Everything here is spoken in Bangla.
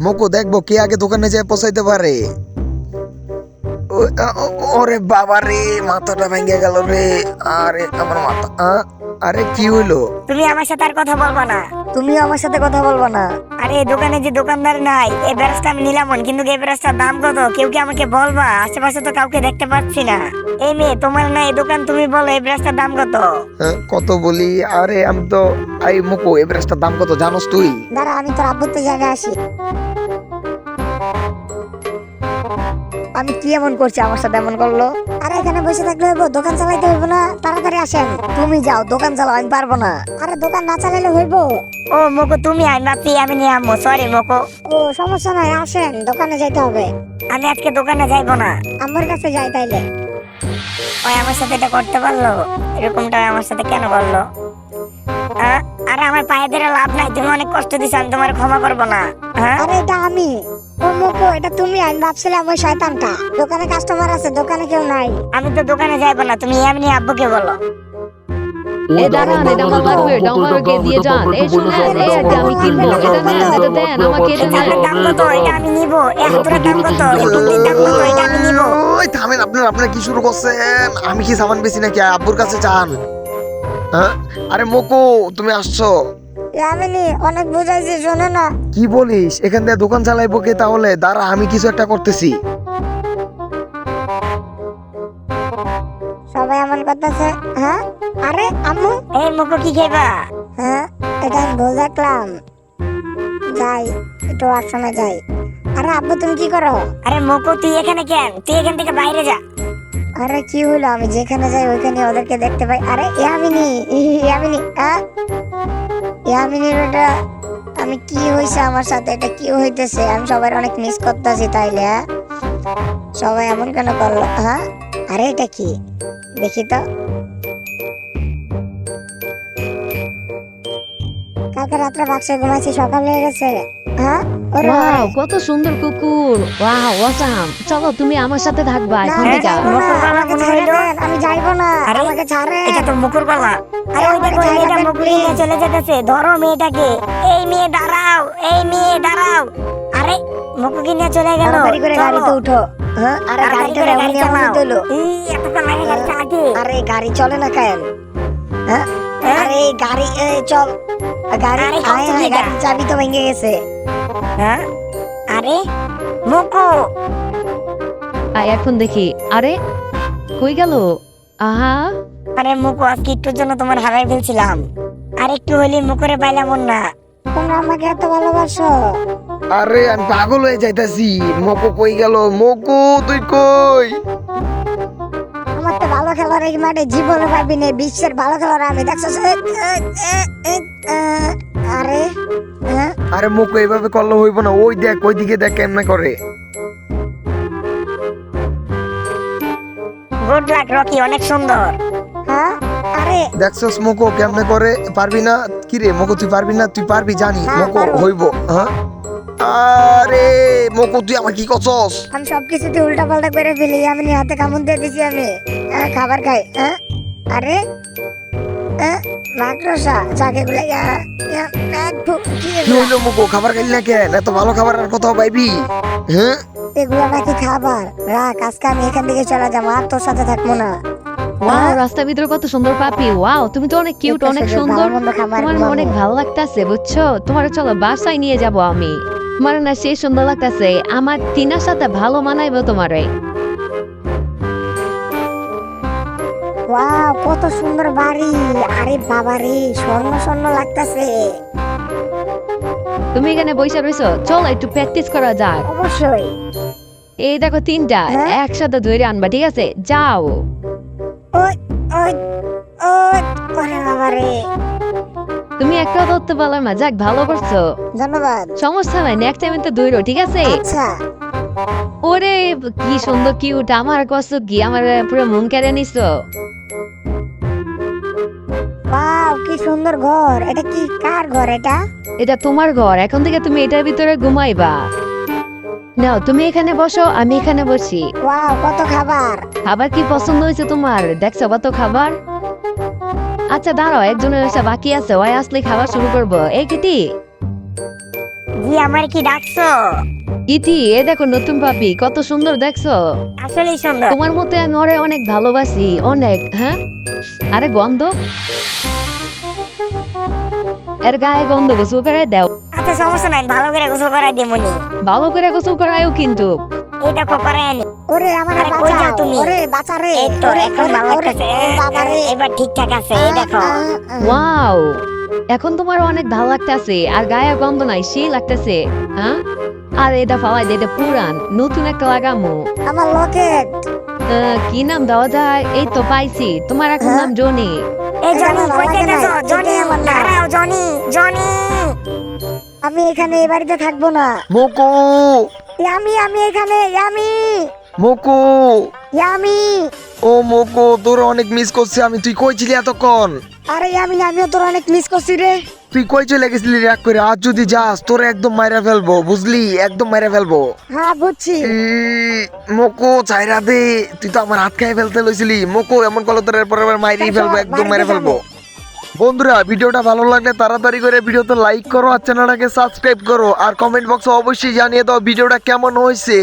মোকো দেখবো কে আগে দোকানে যায় পৌঁছাইতে পারে। ওরে বাবা রে, মাথাটা ভেঙে গেল রে। আরে আমার মাথা, আরে কি হইলো? তুমি আমার সাথে আর কথা বলবা না। তুমিও আমার সাথে কথা বলবো না। আরে এই দোকানে যে দোকানদার নাই, এই ব্রাশটা আমি নিলাম, কিন্তু এই ব্রাশটার দাম কত? কেউ কি আমাকে বলবা? আশেপাশে তো কাউকে দেখতে পাচ্ছি না। এই মেয়ে, তোমার না এই দোকান, তুমি বলো এই ব্রাশটার দাম কত? কত বলি? আরে আমি তো মোকো এই ব্রাশটার দাম কত জানোস তুই? দাঁড়া, আমি তোর আব্বুর তো জায়গায় আসি। আমি কি এমন করছি আমার সাথে এমন করলো? আরে এখানে বসে থাকলে হইব? দোকান চালাইতে হইব না? তাড়াতাড়ি আসেন। তুমি যাও দোকান চালাও, আমি পারবো না। আরে দোকান না চালাইলে হইব? ও মোকো, তুমি আই মাপি, আমি নিয়ে আমো। সরি মোকো। ও সমস্যা নাই, আসেন, দোকানে যাইতে হবে। আমি আজকে দোকানে যাইবো না। আমার কাছে যাই তাইলে। ওই আমার সাথে এটা করতে পারলো? এরকমটা আমার সাথে কেন করলো? আরে আমার পায়ে ধরে লাভ নাই, তুমি অনেক কষ্ট দিছো, আমি তোমার ক্ষমা করবো না। আরে এটা আমি। ও মোকো, এটা তুমি? আমি ভাবছিলাম ওই শয়তানটা। দোকানে কাস্টমার আছে, দোকানে কেউ নাই। আমি তো দোকানে যাইবো না, তুমি এমনি আব্বুকে বলো। এ দাঁড়ান, এটা আমার লাগবে, এটা আমাকে দিয়ে যান। এই শুনেন, এই একটা আমি কিনবো, এটা নেন, এটা দেন আমাকে, এটা এই দেন। চালের দাম কত? এটা আমি নিবো। এই হাতুড়ের দাম কত? এই টুপির দাম কত? এটা আমি নিবো। ওই থামেন, আপনারা কি শুরু করছেন? আমি কি সামান বেশি নাকি? আব্বুর কাছে যান। আরে মোকো, তুমি আসছো? আমি অনেক বুঝাইছি, শোনো না। কি বলিস? এখান থেকে দোকান চালাইবো কে তাহলে? দাঁড়া, আমি কিছু একটা করতেছি। সবাই এমন করতেছে। হ্যাঁ, আরে আম্মু। এই মুখো, কি খাইবা? হ্যাঁ, এটা আমি ভুল দেখলাম। যাই, একটু ওয়াশরুমে যাই। আরে আব্বু, তুমি কি করো? আরে মুখো, তুই এখানে কেন? তুই এখান থেকে বাইরে যা। আরে কি হলো? আমি যেখানে যাই ওইখানে ওদেরকে দেখতে পাই। আরে ইয়ামিনী, ইয়ামিনী, ইয়ামিনীর ওটা আমি কি হয়েছে আমার সাথে? এটা কি হইতেছে? আমি সবাই অনেক মিস করতেছি তাইলে। সবাই এমন কেন করলো? আরে এটা কি? দেখি তো। কালকে রাত্রে বাক্সে ঘুমাইছি, সকাল হয়ে গেছে। ওয়াও, কত সুন্দর কুকুর। Wow, awesome. চলো, তুমি আমার সাথে থাকবা এখন থেকে। আমি যাইবো না, আমাকে ছাড়ে। এটা তো মুকুর গলা। আরে ওই দেখো, এটা মুকুর নিয়ে চলে যেতেছে। ধরো মেয়েটাকে। এই মেয়ে দাঁড়াও, এই মেয়ে দাঁড়াও। আরে মুকুকে নিয়ে চলে গেল। তাড়াতাড়ি করে গাড়িতে উঠো। আরে গাড়িটা এমনি এমনি তোলো। এতক্ষণ লাগে গাড়িটা আগে। আরে গাড়ি চলে না কেন? আরে গাড়ি চল। গাড়ি গাড়ির চাবি তো ভেঙে গেছে। আরে মুকু, এখন দেখি। আরে কই গেল? আহা, আরে মুকু, আজকে একটুর জন্য তোমার হারাই ফেলছিলাম। আর একটু হইলে মুকুরে পাইলাম না। তোমরা আমাকে এত ভালোবাসো। আরে আমি পাগল হয়ে যাইতাছি। মোকো কই গেল? মোকো তুই কই? আমার তো ভালো খেলার এই মাঠে জীবনে পাবি না। বিশ্বের ভালো খেলার আমি, দেখছো? আরে আরে মোকো এইভাবে করলে হইব না। ওই দেখ, ওইদিকে দেখ কেমনে করে। গুড লাক রকি, অনেক সুন্দর। আরে দেখছস মোকো কেমনে করে? পারবি না? কি রে মোকো, তুই পারবি না? তুই পারবি জানি। মোকো হইব। আরে মোকো, তুই আমার কি করছস? আমি সবকিছুতে উল্টা পাল্টা করে ফেলি। আমি হাতে কামড় দিয়ে দিছি। আমি খাবার খাই। আরে মাকড়সা চাকে গুলো। কি হইলো মোকো? খাবার খাইলি না কেন? এত ভালো খাবার আর কোথাও পাইবি? এগুলো নাকি খাবার? রাখ, আজকে আমি এখান থেকে চলে যাবো, আর তোর সাথে থাকবো না। ওয়াও, রাস্তার ভিতরে কত সুন্দর পাপি। ওয়াও, তুমি তো অনেক কিউট, অনেক সুন্দর। তোমার অনেক ভালো লাগতাছে, বুঝছো? তোমার চলো বাসায় নিয়ে যাব আমি। তোমার না সে সুন্দর লাগতাছে। আমার টিনার সাথে ভালো মানাইবো তোমারে। ওয়াও, কত সুন্দর বাড়ি। আরে বাবা রে, স্বর্ণ স্বর্ণ লাগতাছে। তুমি এখানে বসে রইছো, চলো একটু প্র্যাকটিস করা যাক। অবশ্যই। এই দেখো, তিনটা একসাথে ধরে আনবা, ঠিক আছে? যাও। ওই ওই ওই, ওরে বাবা রে। তুমি একটা ধরতে পারলাম না, যাক ভালো করছো। ধন্যবাদ। সমস্যা নাই, নেক্সট টাইম তো দৌড়ো, ঠিক আছে? আচ্ছা। ওরে কি সুন্দর কিউট। আমার কষ্ট কি, আমার পুরো মন কেড়ে নিছো। ওয়াও, কি সুন্দর ঘর। এটা কি, কার ঘর এটা? এটা তোমার ঘর, এখন থেকে তুমি এটার ভিতরে ঘুমাইবা। নাও তুমি এখানে বসো, আমি এখানে বসি। ওয়াও, কত খাবার। খাবার কি পছন্দ হয়েছে তোমার? দেখছো কত খাবার। আচ্ছা দাঁড়াও, একজনের এসে বাকি আছে, ওই আসলে খাবার শুরু করবো। এই কিটি, জি, আমার কি ডাকছো? ইতি, এ দেখো নতুন পাপি, কত সুন্দর দেখছো। আসলেই সুন্দর। তোমার মতে আমি ওরে অনেক ভালোবাসি, অনেক। হ্যাঁ, আরে গন্ধ, এর গায়ে গন্ধ, গোসল করে দাও। আচ্ছা সমস্যা নাই, ভালো করে গোসল করাই দিমুনি। ভালো করে গোসল করায়ও কিন্তু। এই দেখো করাই আনি। ওরে আমার আরে কই যাও বাঁচাও তুমি? ওরে বাঁচা রে এই তো ওরে, এখন ওরে, ভালো ওরে, লাগতেছে। ও বাবা রে এবার ঠিকঠাক আছে, এই দেখো। ওয়াও, এখন তোমার অনেক ভালো লাগতেছে, আর গায়ে গন্ধ নাই, সেই লাগতেছে। হ্যাঁ, আর এটা ফালাই দে, এটা পুরান, নতুন একটা লাগামো। আমার লকেট কি নাম দেওয়া যায়? এই তো পাইছি, তোমার এখন নাম জনি। এই জনি, এটা কই ভালো লাগে যাইতেছো? না, জনি, এটাই আমার নাম। দাঁড়াও জনি, জনি। আমি এখানে এই বাড়িতে থাকবো না মোকো আমি এখানে মোকো আমি ও মোকো, তোর অনেক মিস করছি আমি। তুই কই ছিলি এতক্ষণ? আরে আমিও তোর অনেক মিস করছি রে। তুই কই চলে গেছিলি রাগ করে? আজ যদি যাস তোর একদম মাইরা ফেলবো, বুঝলি? একদম মাইরা ফেলবো। হ্যাঁ বুঝছি। মোকো ছাইরা দে, তুই তো আমার হাত খাই ফেলতে লইছিলি। মোকো এমন করলে তোর এরপর মাইরি ফেলবো, একদম মাইরা ফেলবো। বন্ধুরা, ভিডিওটা ভালো লাগলে তাড়াতাড়ি করে ভিডিওতে লাইক করো আর চ্যানেলটাকে সাবস্ক্রাইব করো, আর কমেন্ট বক্সে অবশ্যই জানিয়ে দাও ভিডিওটা কেমন হয়েছে।